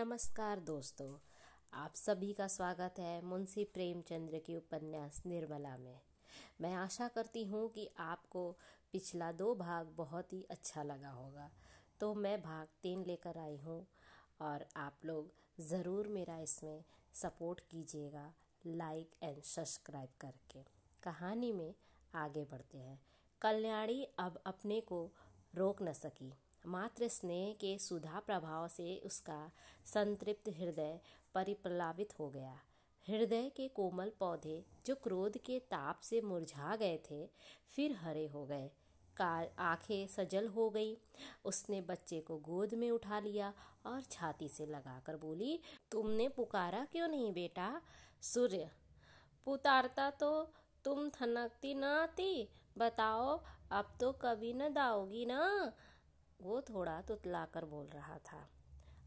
नमस्कार दोस्तों, आप सभी का स्वागत है मुंशी प्रेमचंद्र के उपन्यास निर्मला में। मैं आशा करती हूँ कि आपको पिछला 2 भाग बहुत ही अच्छा लगा होगा। तो मैं भाग 3 लेकर आई हूँ और आप लोग ज़रूर मेरा इसमें सपोर्ट कीजिएगा लाइक एंड सब्सक्राइब करके। कहानी में आगे बढ़ते हैं। कल्याणी अब अपने को रोक न सकी। मात्र स्नेह के सुधा प्रभाव से उसका संतृप्त हृदय परिप्लावित हो गया। हृदय के कोमल पौधे जो क्रोध के ताप से मुरझा गए थे फिर हरे हो गए। आंखें सजल हो गई। उसने बच्चे को गोद में उठा लिया और छाती से लगाकर बोली, तुमने पुकारा क्यों नहीं बेटा? सूर्य, पुकारता तो तुम थनकती न आती। बताओ, अब तो कभी न दाओगी ना? वो थोड़ा तुतलाकर बोल रहा था।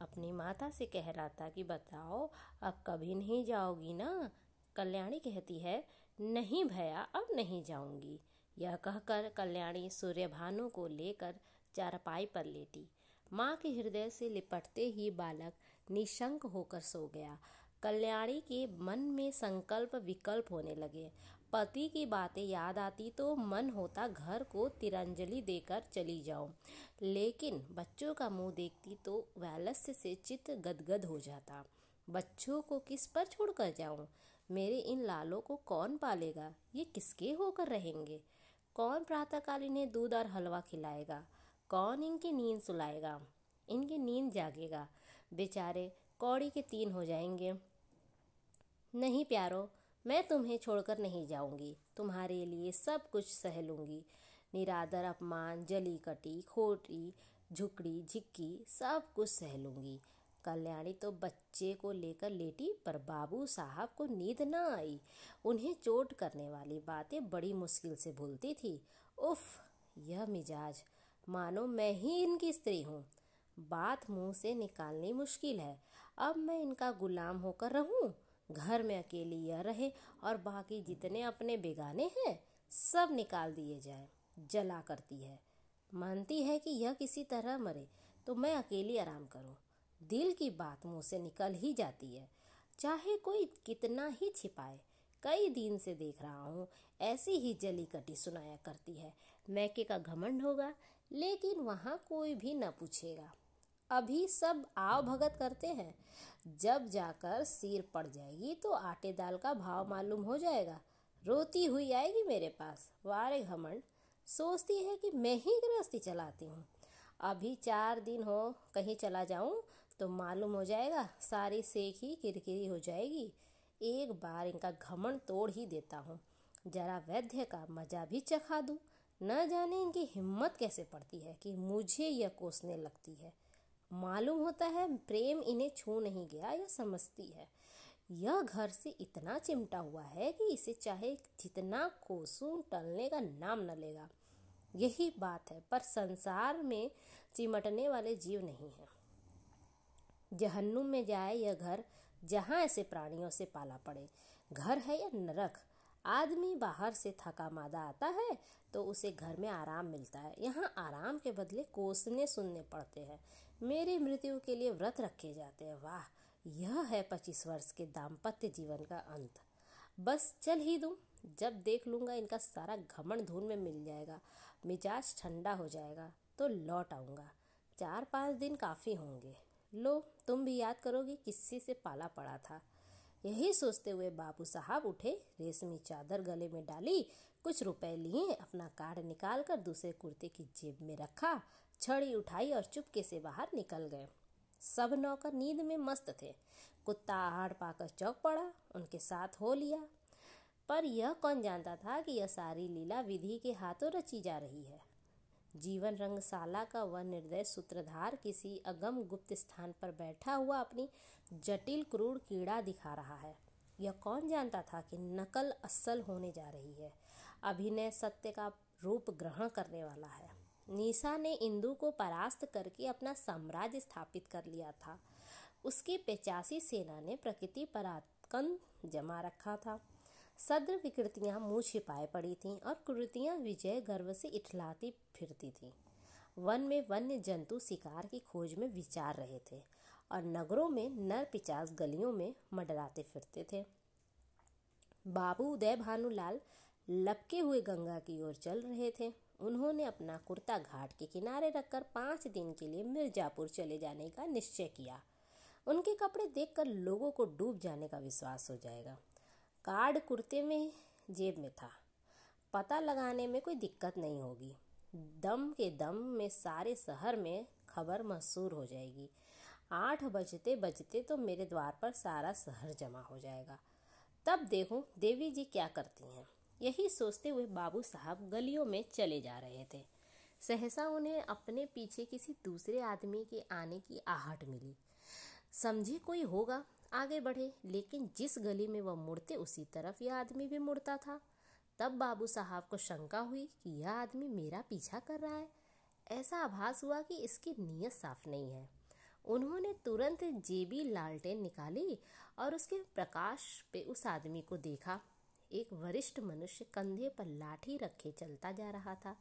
अपनी माता से कह रहा था कि बताओ, अब कभी नहीं जाओगी ना? कल्याणी कहती है, नहीं भैया, अब नहीं जाऊंगी। यह कहकर कल्याणी सूर्यभानु को लेकर चारपाई पर लेटी। माँ के हृदय से लिपटते ही बालक निशंक होकर सो गया। कल्याणी के मन में संकल्प विकल्प होने लगे। पति की बातें याद आती तो मन होता घर को तिरंजलि देकर चली जाऊं, लेकिन बच्चों का मुंह देखती तो वैलस्य से चित्त गदगद हो जाता। बच्चों को किस पर छोड़कर जाऊं? मेरे इन लालों को कौन पालेगा? ये किसके होकर रहेंगे? कौन प्रातःकाल इन्हें दूध और हलवा खिलाएगा? कौन इनकी नींद सुलाएगा? इनकी नींद जागेगा? बेचारे कौड़ी के 3 हो जाएंगे। नहीं प्यारो, मैं तुम्हें छोड़कर नहीं जाऊंगी। तुम्हारे लिए सब कुछ सह लूंगी। निरादर, अपमान, जली कटी, खोटी, झुकड़ी झिक्की, सब कुछ सह लूंगी। कल्याणी तो बच्चे को लेकर लेटी, पर बाबू साहब को नींद न आई। उन्हें चोट करने वाली बातें बड़ी मुश्किल से भूलती थी। उफ, यह मिजाज, मानो मैं ही इनकी स्त्री हूँ। बात मुंह से निकालनी मुश्किल है। अब मैं इनका गुलाम होकर रहूं? घर में अकेली यह रहे और बाकी जितने अपने बेगाने हैं सब निकाल दिए जाएं। जला करती है, मानती है कि यह किसी तरह मरे तो मैं अकेली आराम करूं। दिल की बात मुंह से निकल ही जाती है, चाहे कोई कितना ही छिपाए। कई दिन से देख रहा हूँ ऐसी ही जली कटी सुनाया करती है। मैके का घमंड होगा, लेकिन वहाँ कोई भी न पूछेगा। अभी सब आव भगत करते हैं, जब जाकर सिर पड़ जाएगी तो आटे दाल का भाव मालूम हो जाएगा। रोती हुई आएगी मेरे पास। वारे घमंड, सोचती है कि मैं ही गृहस्थी चलाती हूँ। अभी 4 दिन हो कहीं चला जाऊँ तो मालूम हो जाएगा, सारी सेक ही किरकिरी हो जाएगी। एक बार इनका घमंड तोड़ ही देता हूँ, जरा वैद्य का मजा भी चखा दूँ। न जाने इनकी हिम्मत कैसे पड़ती है कि मुझे यह कोसने लगती है। मालूम होता है प्रेम इन्हें छू नहीं गया, यह समझती है। यह घर से इतना चिमटा हुआ है कि इसे चाहे जितना कोसूं टलने का नाम न लेगा। यही बात है, पर संसार में चिमटने वाले जीव नहीं है। जहन्नुम में जाए यह घर, जहाँ ऐसे प्राणियों से पाला पड़े। घर है या नरक? आदमी बाहर से थका मादा आता है तो उसे घर में आराम मिलता है। यहाँ आराम के बदले कोसने सुनने पड़ते हैं। मेरी मृत्यु के लिए व्रत रखे जाते हैं। वाह, यह है 25 वर्ष के दाम्पत्य जीवन का अंत। बस चल ही दूं, जब देख लूँगा इनका सारा घमंड धूल में मिल जाएगा, मिजाज ठंडा हो जाएगा तो लौट आऊँगा। 4-5 दिन काफ़ी होंगे। लो, तुम भी याद करोगी किसी से पाला पड़ा था। यही सोचते हुए बाबू साहब उठे, रेशमी चादर गले में डाली, कुछ रुपए लिए, अपना कार्ड निकाल कर दूसरे कुर्ते की जेब में रखा, छड़ी उठाई और चुपके से बाहर निकल गए। सब नौकर नींद में मस्त थे। कुत्ता आहट पाकर चौंक पड़ा, उनके साथ हो लिया। पर यह कौन जानता था कि यह सारी लीला विधि के हाथों रची जा रही है। जीवन रंगशाला का वह निर्दय सूत्रधार किसी अगम गुप्त स्थान पर बैठा हुआ अपनी जटिल क्रूर कीड़ा दिखा रहा है। यह कौन जानता था कि नकल असल होने जा रही है। अभिनय सत्य का रूप ग्रहण करने वाला है। निशा ने इंदु को परास्त करके अपना साम्राज्य स्थापित कर लिया था। उसकी 85 सेना ने प्रकृति पर आतंक जमा रखा था। सद्र विकृतियां मुंह छिपाए पड़ी थीं और कुरीतियां विजय गर्व से इठलाती फिरती थीं। वन में वन्य जंतु शिकार की खोज में विचार रहे थे और नगरों में नर पिशाच गलियों में मंडराते फिरते थे। बाबू उदय भानुलाल लपके हुए गंगा की ओर चल रहे थे। उन्होंने अपना कुर्ता घाट के किनारे रखकर 5 दिन के लिए मिर्जापुर चले जाने का निश्चय किया। उनके कपड़े देखकर लोगों को डूब जाने का विश्वास हो जाएगा। कार्ड कुर्ते में जेब में था, पता लगाने में कोई दिक्कत नहीं होगी। दम के दम में सारे शहर में खबर मशहूर हो जाएगी। 8 बजते बजते तो मेरे द्वार पर सारा शहर जमा हो जाएगा। तब देखूं देवी जी क्या करती हैं। यही सोचते हुए बाबू साहब गलियों में चले जा रहे थे। सहसा उन्हें अपने पीछे किसी दूसरे आदमी के आने की आहट मिली। समझे कोई होगा, आगे बढ़े, लेकिन जिस गली में वह मुड़ते उसी तरफ यह आदमी भी मुड़ता था। तब बाबू साहब को शंका हुई कि यह आदमी मेरा पीछा कर रहा है। ऐसा आभास हुआ कि इसकी नीयत साफ नहीं है। उन्होंने तुरंत जेबी लालटेन निकाली और उसके प्रकाश पे उस आदमी को देखा। एक वरिष्ठ मनुष्य कंधे पर लाठी रखे चलता जा रहा था।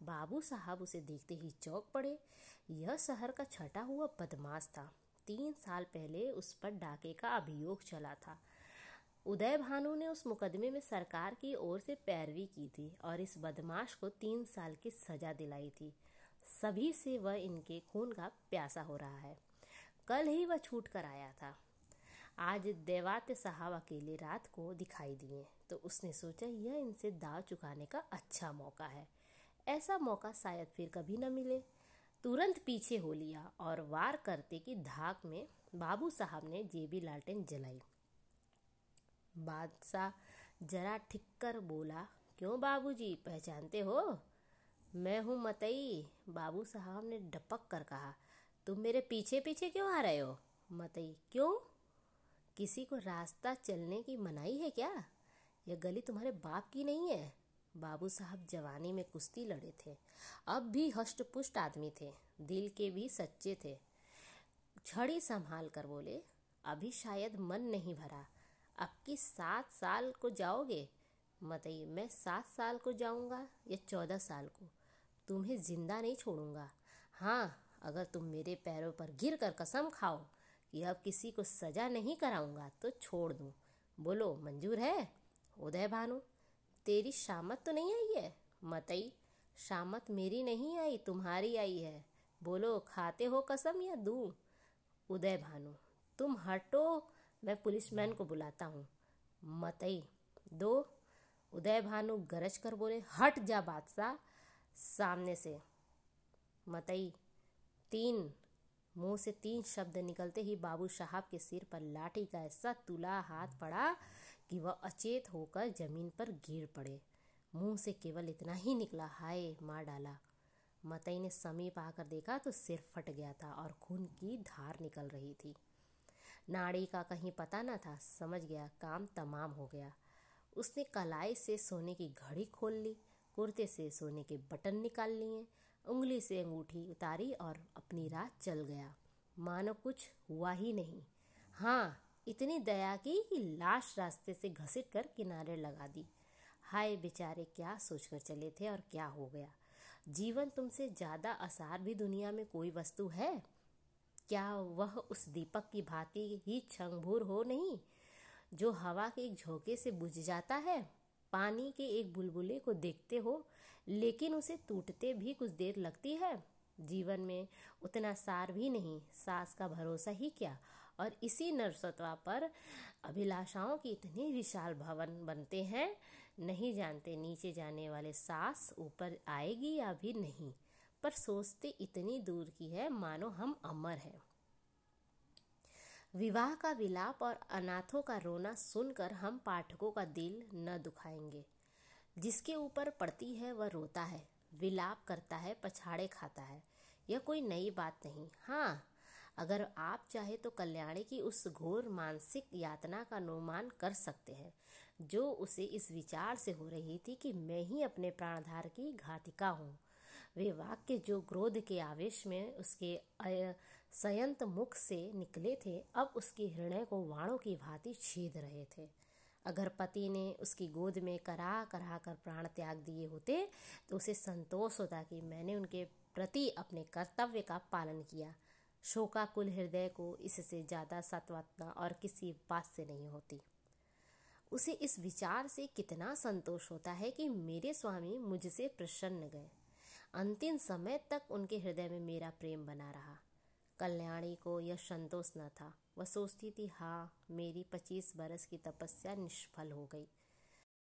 बाबू साहब उसे देखते ही चौंक पड़े। यह शहर का छटा हुआ बदमाश था। 3 साल पहले उस पर डाके का अभियोग चला था। उदय भानु ने उस मुकदमे में सरकार की ओर से पैरवी की थी और इस बदमाश को 3 साल की सजा दिलाई थी। सभी से वह इनके खून का प्यासा हो रहा है। कल ही वह छूट कर आया था। आज देवात्य साहब अकेले रात को दिखाई दिए तो उसने सोचा यह इनसे दाव चुकाने का अच्छा मौका है। ऐसा मौका शायद फिर कभी न मिले। तुरंत पीछे हो लिया और वार करते की धाक में बाबू साहब ने जेबी लालटेन जलाई। बादशाह जरा ठिक कर बोला, क्यों बाबूजी, पहचानते हो? मैं हूँ मतई। बाबू साहब ने डपक कर कहा, तुम मेरे पीछे पीछे क्यों आ रहे हो? मतई, क्यों? किसी को रास्ता चलने की मनाही है क्या? यह गली तुम्हारे बाप की नहीं है। बाबू साहब जवानी में कुश्ती लड़े थे, अब भी हष्ट-पुष्ट आदमी थे, दिल के भी सच्चे थे। छड़ी संभाल कर बोले, अभी शायद मन नहीं भरा, अब की 7 साल को जाओगे? मतई, मैं 7 साल को जाऊंगा या 14 साल को, तुम्हें जिंदा नहीं छोड़ूंगा। हाँ, अगर तुम मेरे पैरों पर गिर कर कसम खाओ कि अब किसी को सजा नहीं कराऊंगा तो छोड़ दूं। बोलो, मंजूर है? उदय भानु, तेरी शामत तो नहीं आई है? मतई, शामत मेरी नहीं आई, तुम्हारी आई है। बोलो, खाते हो कसम या दूं? उदय भानु, तुम हटो, मैं पुलिसमैन को बुलाता हूँ। मतई, दो। उदय भानु गरज कर बोले, हट जा बादशाह सामने से। मतई, 3। मुंह से 3 शब्द निकलते ही बाबू साहब के सिर पर लाठी का ऐसा तुला हाथ पड़ा कि वह अचेत होकर जमीन पर गिर पड़े। मुंह से केवल इतना ही निकला, हाय, मार डाला। मतई ने समीप आकर देखा तो सिर फट गया था और खून की धार निकल रही थी। नाड़ी का कहीं पता न था। समझ गया काम तमाम हो गया। उसने कलाई से सोने की घड़ी खोल ली, कुर्ते से सोने के बटन निकाल लिए, उंगली से अंगूठी उतारी और अपनी राह चल गया, मानो कुछ हुआ ही नहीं। हाँ, इतनी दया की कि लाश रास्ते से घसीट कर किनारे लगा दी। हाय बेचारे, क्या सोचकर चले थे और क्या हो गया। जीवन तुमसे ज़्यादा आसार भी दुनिया में कोई वस्तु है क्या? वह उस दीपक की भांति ही क्षणभंगुर हो नहीं, जो हवा के एक झोंके से बुझ जाता है। पानी के एक बुलबुले को देखते हो, लेकिन उसे टूटते भी कुछ देर लगती है। जीवन में उतना सार भी नहीं, सांस का भरोसा ही क्या। और इसी नरसत्वा पर अभिलाषाओं की इतनी विशाल भवन बनते हैं, नहीं जानते नीचे जाने वाले सांस ऊपर आएगी या भी नहीं, पर सोचते इतनी दूर की है मानो हम अमर हैं। विवाह का विलाप और अनाथों का रोना सुनकर हम पाठकों का दिल न दुखाएंगे। जिसके ऊपर पड़ती है वह रोता है, विलाप करता है, पछाड़े खाता है। यह कोई नई बात नहीं। हाँ, अगर आप चाहे तो कल्याणी की उस घोर मानसिक यातना का अनुमान कर सकते हैं, जो उसे इस विचार से हो रही थी कि मैं ही अपने प्राणधार की घातिका हूँ। वे वाक्य जो क्रोध के आवेश में उसके संयत मुख से निकले थे, अब उसके हृदय को वाणों की भांति छेद रहे थे। अगर पति ने उसकी गोद में करा करा कर प्राण त्याग दिए होते तो उसे संतोष होता कि मैंने उनके प्रति अपने कर्तव्य का पालन किया। शोकाकुल हृदय को इससे ज़्यादा सांत्वना और किसी बात से नहीं होती। उसे इस विचार से कितना संतोष होता है कि मेरे स्वामी मुझसे प्रसन्न गए। अंतिम समय तक उनके हृदय में मेरा प्रेम बना रहा। कल्याणी को यह संतोष न था। वह सोचती थी, हाँ, मेरी 25 बरस की तपस्या निष्फल हो गई।